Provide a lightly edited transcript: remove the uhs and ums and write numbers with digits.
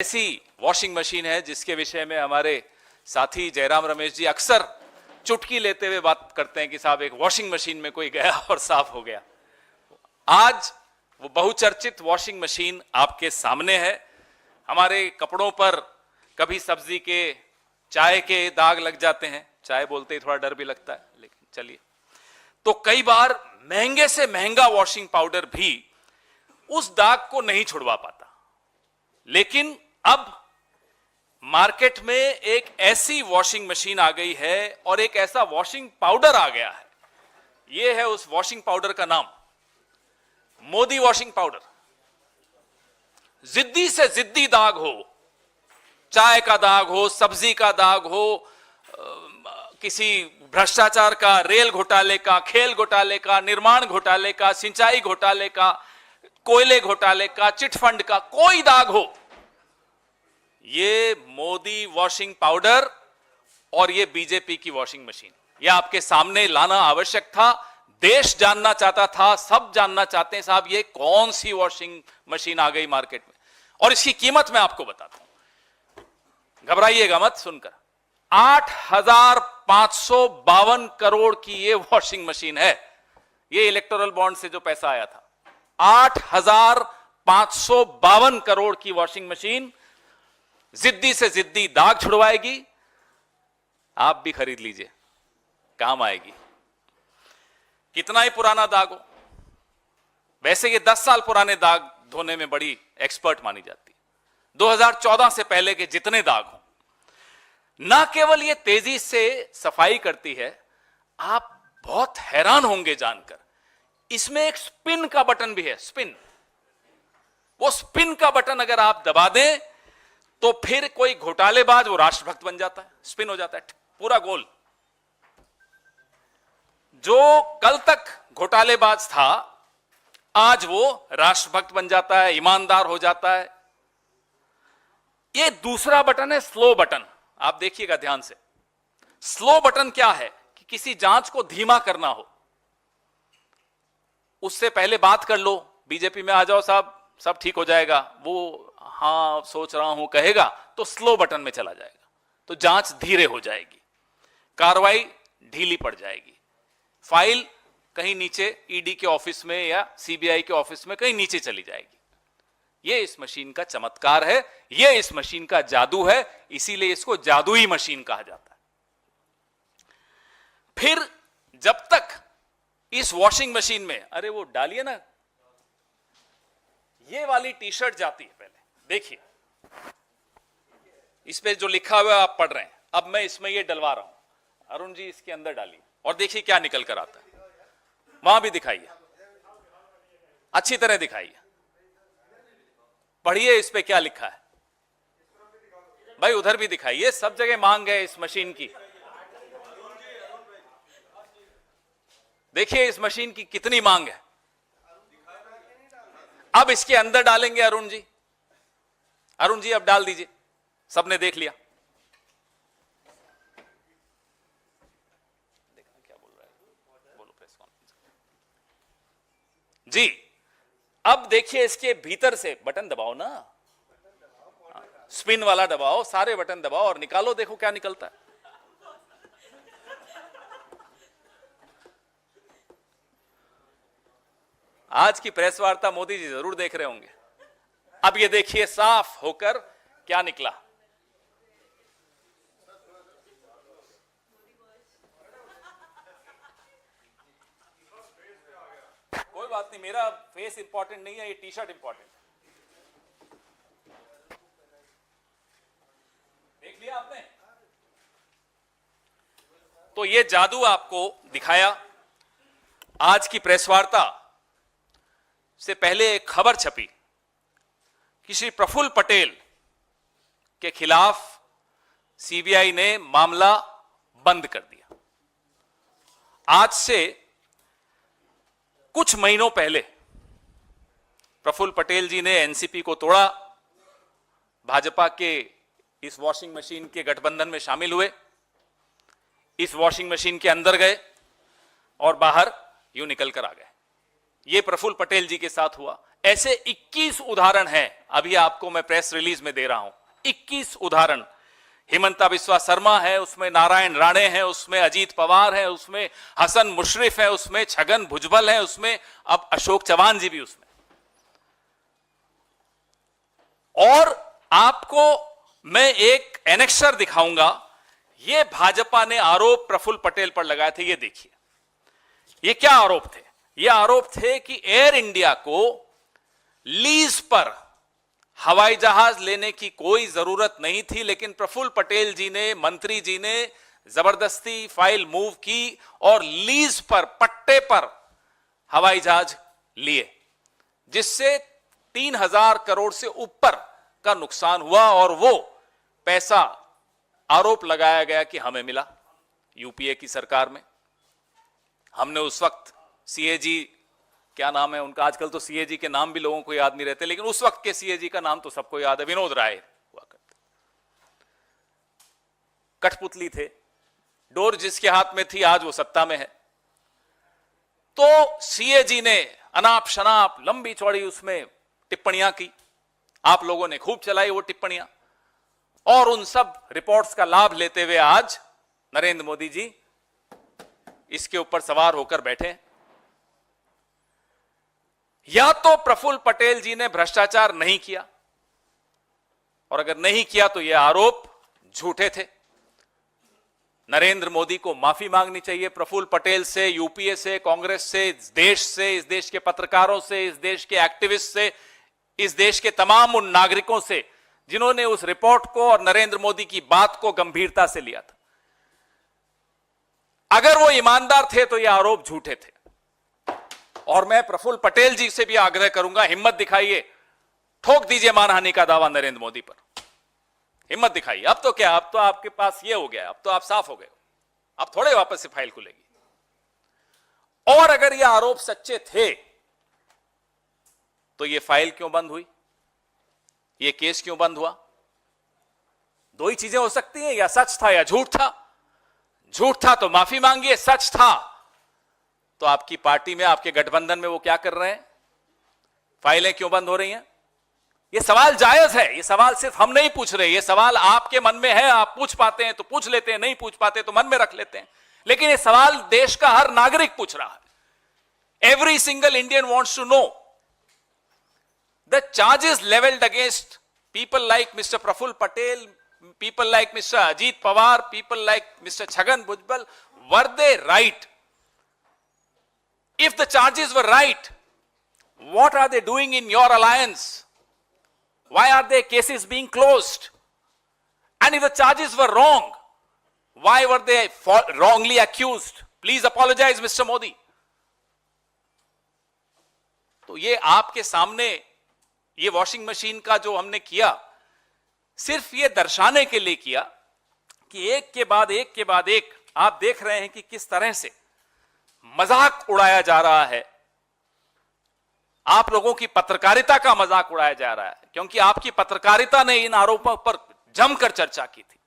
ऐसी washing machine है जिसके विषय में हमारे साथी जयराम रमेश जी अक्सर चुटकी लेते हुए बात करते हैं कि साहब एक वॉशिंग मशीन में कोई गया और साफ हो गया। आज वो बहुचर्चित वॉशिंग मशीन आपके सामने है। हमारे कपड़ों पर कभी सब्जी के, चाय के दाग लग जाते हैं, चाय बोलते ही थोड़ा डर भी लगता है, लेकिन चलिए, तो कई बार महंगे से महंगा वॉशिंग पाउडर भी उस दाग को नहीं छुड़वा पाता। लेकिन अब मार्केट में एक ऐसी वॉशिंग मशीन आ गई है और एक ऐसा वॉशिंग पाउडर आ गया है। यह है उस वॉशिंग पाउडर का नाम, मोदी वॉशिंग पाउडर। जिद्दी से जिद्दी दाग हो, चाय का दाग हो, सब्जी का दाग हो, किसी भ्रष्टाचार का, रेल घोटाले का, खेल घोटाले का, निर्माण घोटाले का, सिंचाई घोटाले का, कोयले घोटाले का, चिटफंड का, कोई दाग हो, ये मोदी वॉशिंग पाउडर और ये बीजेपी की वॉशिंग मशीन, ये आपके सामने लाना आवश्यक था। देश जानना चाहता था, सब जानना चाहते हैं साहब ये कौन सी वॉशिंग मशीन आ गई मार्केट में, और इसकी कीमत मैं आपको बताता हूं, घबराइएगा मत सुनकर। 8,552 करोड़ की ये वॉशिंग मशीन है। ये इलेक्टोरल बॉन्ड से जो पैसा आया था, 8,552 करोड़ की वॉशिंग मशीन जिद्दी से जिद्दी दाग छुड़वाएगी। आप भी खरीद लीजिए, काम आएगी। कितना ही पुराना दाग हो, वैसे ये 10 साल पुराने दाग धोने में बड़ी एक्सपर्ट मानी जाती है। 2014 से पहले के जितने दाग हो, ना केवल ये तेजी से सफाई करती है, आप बहुत हैरान होंगे जानकर, इसमें एक स्पिन का बटन भी है। स्पिन, वो स्पिन का बटन अगर आप दबा दें तो फिर कोई घोटालेबाज वो राष्ट्रभक्त बन जाता है, स्पिन हो जाता है पूरा गोल। जो कल तक घोटालेबाज था आज वो राष्ट्रभक्त बन जाता है, ईमानदार हो जाता है। ये दूसरा बटन है स्लो बटन। आप देखिएगा ध्यान से, स्लो बटन क्या है कि किसी जांच को धीमा करना हो, उससे पहले बात कर लो, बीजेपी में आ जाओ साहब सब ठीक हो जाएगा, वो हाँ सोच रहा हूं कहेगा तो स्लो बटन में चला जाएगा, तो जांच धीरे हो जाएगी, कार्रवाई ढीली पड़ जाएगी, फाइल कहीं नीचे ईडी के ऑफिस में या सीबीआई के ऑफिस में कहीं नीचे चली जाएगी। यह इस मशीन का चमत्कार है, यह इस मशीन का जादू है, इसीलिए इसको जादुई मशीन कहा जाता है। फिर जब तक इस वॉशिंग मशीन में, अरे वो डालिए ना, ये वाली टी शर्ट जाती है, पहले देखिए इस पे जो लिखा हुआ है आप पढ़ रहे हैं, अब मैं इसमें ये डलवा रहा हूं, अरुण जी इसके अंदर डालिए और देखिए क्या निकल कर आता है। वहां भी दिखाइए, अच्छी तरह दिखाइए, पढ़िए इस पे क्या लिखा है भाई, उधर भी दिखाइए, सब जगह मांग है इस मशीन की। देखिए इस मशीन की कितनी मांग है। अब इसके अंदर डालेंगे अरुण जी, अरुण जी अब डाल दीजिए, सबने देख लिया। देखना क्या बोल रहा है, बोलो प्रेस कॉन्फ्रेंस जी। अब देखिए इसके भीतर से बटन दबाओ ना, स्पिन वाला दबाओ, सारे बटन दबाओ और निकालो, देखो क्या निकलता है। आज की प्रेस वार्ता मोदी जी जरूर देख रहे होंगे। अब ये देखिए साफ होकर क्या निकला। कोई बात नहीं, मेरा फेस इंपॉर्टेंट नहीं है, ये टी शर्ट इंपॉर्टेंट है। देख लिया आपने, तो ये जादू आपको दिखाया। आज की प्रेस वार्ता से पहले एक खबर छपी कि श्री प्रफुल्ल पटेल के खिलाफ सीबीआई ने मामला बंद कर दिया। आज से कुछ महीनों पहले प्रफुल्ल पटेल जी ने एनसीपी को तोड़ा, भाजपा के इस वॉशिंग मशीन के गठबंधन में शामिल हुए, इस वॉशिंग मशीन के अंदर गए और बाहर यूं निकल कर आ गए। ये प्रफुल्ल पटेल जी के साथ हुआ। ऐसे 21 उदाहरण हैं, अभी आपको मैं प्रेस रिलीज में दे रहा हूं। 21 उदाहरण। हिमंता बिस्वा शर्मा है, उसमें नारायण राणे हैं, उसमें अजीत पवार है, उसमें हसन मुशर्रफ है, उसमें छगन भुजबल है, उसमें अब अशोक चौहान जी भी उसमें। और आपको मैं एक एनेक्सर दिखाऊंगा। यह भाजपा ने आरोप प्रफुल्ल पटेल पर लगाए थे। ये देखिए, ये क्या आरोप थे? ये आरोप थे कि एयर इंडिया को लीज पर हवाई जहाज लेने की कोई जरूरत नहीं थी, लेकिन प्रफुल्ल पटेल जी ने, मंत्री जी ने जबरदस्ती फाइल मूव की और लीज पर, पट्टे पर हवाई जहाज लिए, जिससे 3000 करोड़ से ऊपर का नुकसान हुआ। और वो पैसा आरोप लगाया गया कि हमें मिला यूपीए की सरकार में। हमने उस वक्त सीएजी, क्या नाम है उनका, आजकल तो सीएजी के नाम भी लोगों को याद नहीं रहते, लेकिन उस वक्त के सीएजी का नाम तो सबको याद है, विनोद राय हुआ करते। कठपुतली थे, डोर जिसके हाथ में थी आज वो सत्ता में है। तो सीएजी ने अनाप शनाप लंबी चौड़ी उसमें टिप्पणियां की, आप लोगों ने खूब चलाई वो टिप्पणियां, और उन सब रिपोर्ट्स का लाभ लेते हुए आज नरेंद्र मोदी जी इसके ऊपर सवार होकर बैठे। या तो प्रफुल्ल पटेल जी ने भ्रष्टाचार नहीं किया, और अगर नहीं किया तो यह आरोप झूठे थे। नरेंद्र मोदी को माफी मांगनी चाहिए प्रफुल्ल पटेल से, यूपीए से, कांग्रेस से, इस देश के पत्रकारों से, इस देश के एक्टिविस्ट से, इस देश के तमाम उन नागरिकों से जिन्होंने उस रिपोर्ट को और नरेंद्र मोदी की बात को गंभीरता से लिया था। अगर वो ईमानदार थे तो ये आरोप झूठे थे। और मैं प्रफुल्ल पटेल जी से भी आग्रह करूंगा, हिम्मत दिखाइए, ठोक दीजिए मानहानि का दावा नरेंद्र मोदी पर, हिम्मत दिखाइए। अब तो क्या, अब तो आपके पास ये हो गया, अब तो आप साफ हो गए, अब थोड़े वापस से फाइल खुलेगी। और अगर ये आरोप सच्चे थे तो ये फाइल क्यों बंद हुई, ये केस क्यों बंद हुआ? दो ही चीजें हो सकती हैं, या सच था या झूठ था। झूठ था तो माफी मांगिए, सच था तो आपकी पार्टी में, आपके गठबंधन में वो क्या कर रहे हैं, फाइलें क्यों बंद हो रही हैं? ये सवाल जायज है, ये सवाल सिर्फ हम नहीं पूछ रहे, ये सवाल आपके मन में है, आप पूछ पाते हैं तो पूछ लेते हैं, नहीं पूछ पाते तो मन में रख लेते हैं, लेकिन ये सवाल देश का हर नागरिक पूछ रहा है। Every single Indian wants to know the charges levelled against people like mister Praful Patel, people like Mr. Ajit Pawar, people like Mr. Chhagan Bhujbal, were they right? If the charges were right, what are they doing in your alliance? Why are their cases being closed? And if the charges were wrong, why were they wrongly accused? Please apologize, Mr. Modi. तो ये आपके सामने ये washing machine का जो हमने किया, सिर्फ ये दर्शाने के लिए किया कि एक के बाद एक आप देख रहे हैं कि किस तरह से मजाक उड़ाया जा रहा है, आप लोगों की पत्रकारिता का मजाक उड़ाया जा रहा है, क्योंकि आपकी पत्रकारिता ने इन आरोपों पर जमकर चर्चा की थी।